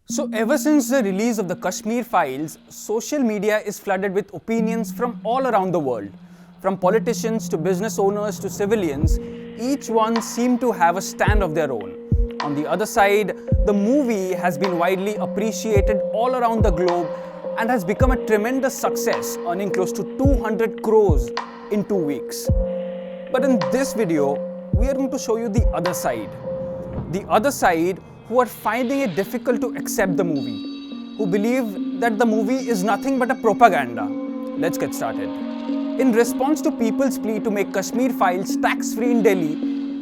So ever since the release of the Kashmir Files, social media is flooded with opinions from all around the world. From politicians to business owners to civilians, each one seemed to have a stand of their own. On the other side, the movie has been widely appreciated all around the globe and has become a tremendous success, earning close to 200 crores in 2 weeks. But in this video, we are going to show you the other side. The other side who are finding it difficult to accept the movie, who believe that the movie is nothing but a propaganda. Let's get started. In response to people's plea to make Kashmir Files tax-free in Delhi,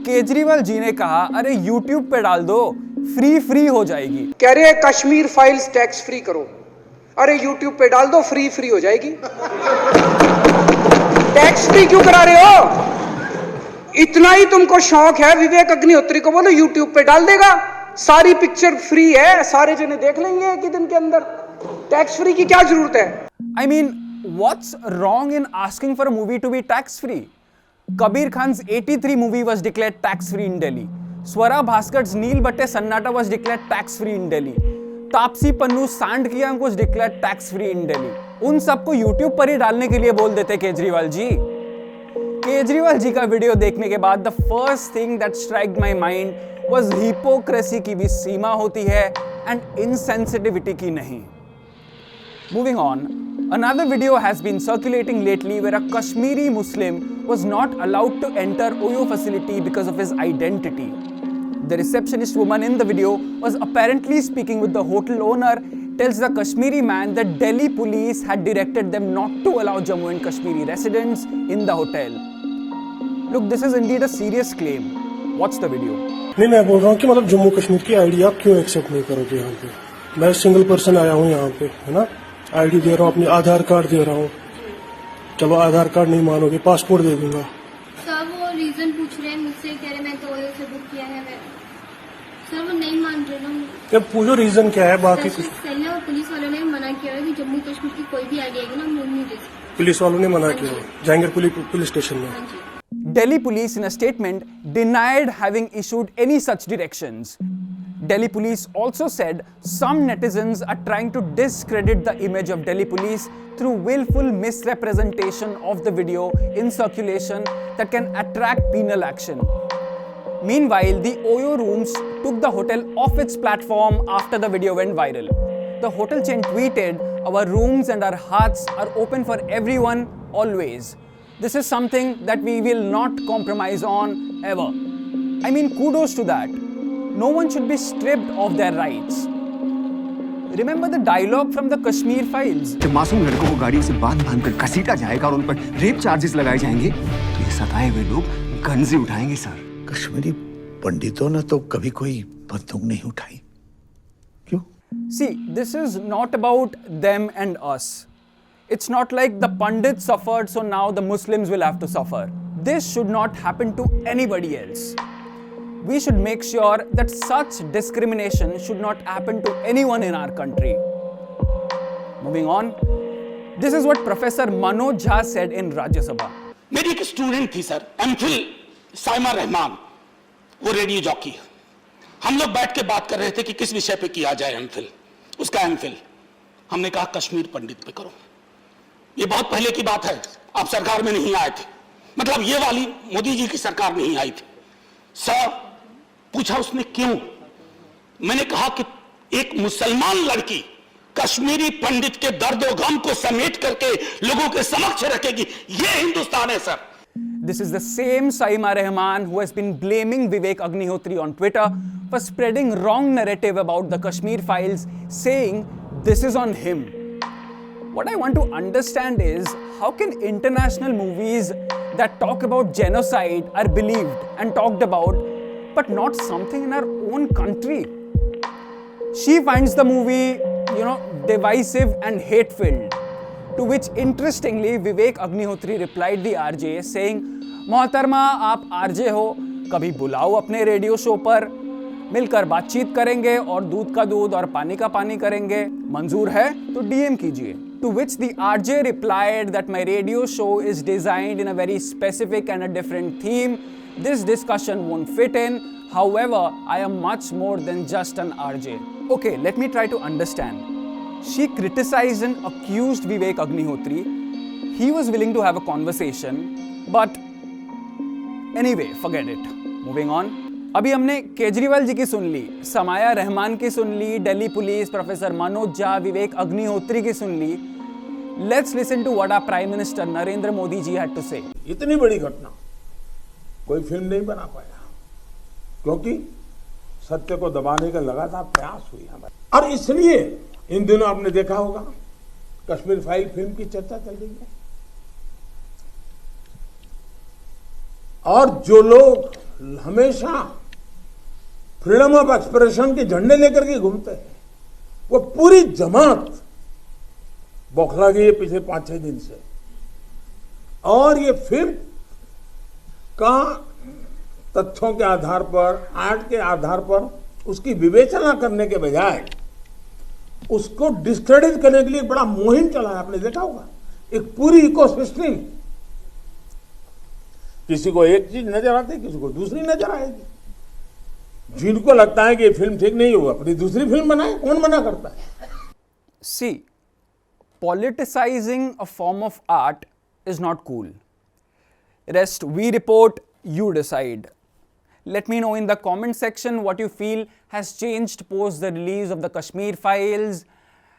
Kejriwal ji ने कहा, अरे YouTube पे डाल दो, free हो जाएगी। कह रहे हैं कश्मीर फाइल्स टैक्स फ्री करो, अरे YouTube पे डाल दो, फ्री हो जाएगी। टैक्स फ्री क्यों करा रहे हो? इतना ही तुमको शौक है, विवेक अग्निहोत्री को बोलो YouTube पे डाल देगा, सारी पिक्चर फ्री है, सारे जने देख लेंगे एक ही दिन के अंदर। टैक्स फ्री की क्या जरूरत है? I mean, what's wrong in asking for a movie to be tax free? Kabir Khan's 83 movie was declared tax free in Delhi. Swara Bhaskar's Neel Batte Sannata was declared tax free in Delhi. Taapsee Pannu's Sandkiyang was declared tax free in Delhi. उन सबको YouTube पर ही डालने के लिए बोल देते केजरीवाल जी। केजरीवाल जी का video देखने के बाद the first thing that struck my mind was hypocrisy की भी सीमा होती है and insensitivity की नहीं. Moving on, another video has been circulating lately where a Kashmiri Muslim was not allowed to enter Oyo facility because of his identity. The receptionist woman in the video was apparently speaking with the hotel owner, tells the Kashmiri man that Delhi police had directed them not to allow Jammu and Kashmiri residents in the hotel. Look, this is indeed a serious claim. Watch the video. नहीं, मैं बोल रहा हूँ कि मतलब जम्मू कश्मीर की ID आप क्यों एक्सेप्ट नहीं करोगे यहाँ पे? मैं सिंगल पर्सन आया हूँ यहाँ पे, है ना? आईडी दे रहा हूँ, अपनी आधार कार्ड दे रहा हूँ। चलो आधार कार्ड नहीं मानोगे, पासपोर्ट दे दूंगा। सर वो रीजन पूछ रहे हैं मुझसे, कह रहे मैं तो ओयो से बुक किया है। मैं सर वो नहीं मान रहे ना। पूछो रीजन क्या है, बाकी कुछ। पहले और पुलिस वालों ने मना किया है कि जम्मू कश्मीर की कोई भी आईडी आएगी ना, हम नहीं दे सकते। पुलिस वालों ने मना किया, जाएंगे पुलिस स्टेशन में। Delhi police in a statement denied having issued any such directions. Delhi police also said some netizens are trying to discredit the image of Delhi police through willful misrepresentation of the video in circulation that can attract penal action. Meanwhile, the Oyo rooms took the hotel off its platform after the video went viral. The hotel chain tweeted, "Our rooms and our hearts are open for everyone, always. This is something that we will not compromise on ever." I mean, kudos to that. No one should be stripped of their rights. Remember the dialogue from the Kashmir Files? जब मासूम लड़कों को गाड़ियों से बांध कर घसीटा जाएगा और उन पर रेप चार्जेस लगाए जाएंगे, तो ये सताए हुए लोग गन्जी उठाएंगे सर। कश्मीरी पंडितों ने तो कभी कोई बंदूक नहीं उठाई, क्यों? See, this is not about them and us. It's not like the Pandits suffered, so now the Muslims will have to suffer. This should not happen to anybody else. We should make sure that such discrimination should not happen to anyone in our country. Moving on, this is what Professor Manoj Jha said in Rajya Sabha. मेरी एक student थी sir, MPhil Saima Rahman, वो radio jockey है। हम लोग बैठ के बात कर रहे थे कि किस विषय पे किया जाए एमफिल, उसका एमफिल। हमने कहा कश्मीर पंडित पे करो। ये बहुत पहले की बात है, आप सरकार में नहीं आए थे, मतलब ये वाली मोदी जी की सरकार नहीं आई थी। सर पूछा उसने क्यों? मैंने कहा कि एक मुसलमान लड़की कश्मीरी पंडित के दर्द और गम को समेट करके लोगों के समक्ष रखेगी, ये हिंदुस्तान है sir. This is the same Saima Rahman who has been blaming Vivek Agnihotri on Twitter for spreading wrong narrative about the Kashmir Files, saying this is on him. What I want to understand is, how can international movies that talk about genocide are believed and talked about, but not something in our own country? She finds the movie, divisive and hate-filled. To which, interestingly, Vivek Agnihotri replied the RJ saying, "मोहतरमा, आप RJ हो, कभी बुलाओ अपने radio show पर, मिलकर बातचीत करेंगे और दूध का दूध और पानी का पानी करेंगे, मंजूर है तो DM कीजिए." To which the RJ replied that my radio show is designed in a very specific and a different theme. This discussion won't fit in. However, I am much more than just an RJ. Okay, let me try to understand. She criticized and accused Vivek Agnihotri. He was willing to have a conversation, but anyway, forget it. Moving on. अभी हमने केजरीवाल जी की सुन ली, समाया रहमान की सुन ली, Delhi police, professor Manoj Jha, Vivek Agnihotri की सुन ली. Let's listen to what our Prime Minister Narendra Modi ji had to say. इतनी बड़ी घटना कोई फिल्म नहीं बना पाया, क्योंकि सत्य को दबाने का लगातार प्रयास हुई हमारे. और इसलिए इन दिनों आपने देखा होगा कश्मीर फाइल फिल्म की चर्चा चल रही है. और जो लोग हमेशा फ्रीडम ऑफ एक्सप्रेशन के झंडे लेकर के घूमते हैं, वो पूरी जमात बौखला गई है पिछले 5-6 दिन से. और ये फिल्म का तथ्यों के आधार पर, आर्ट के आधार पर उसकी विवेचना करने के बजाय उसको डिस्क्रेडिट करने के लिए एक बड़ा मुहिम चला है. आपने देखा होगा एक पूरी इकोसिस्टम, किसी को एक चीज नजर आती है, किसी को दूसरी नजर आएगी. जिनको लगता है कि ये फिल्म ठीक नहीं होगा, अपनी दूसरी फिल्म बनाए. कौन मना करता है? See, politicizing a form of art is not cool. Rest we report, you decide. Let me know in the comment section what you feel has changed post the release of the Kashmir Files.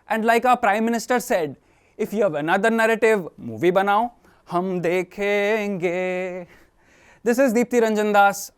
And like our Prime Minister said, if you have another narrative, movie banao, hum dekhenge. This is Deepti Ranjan Das.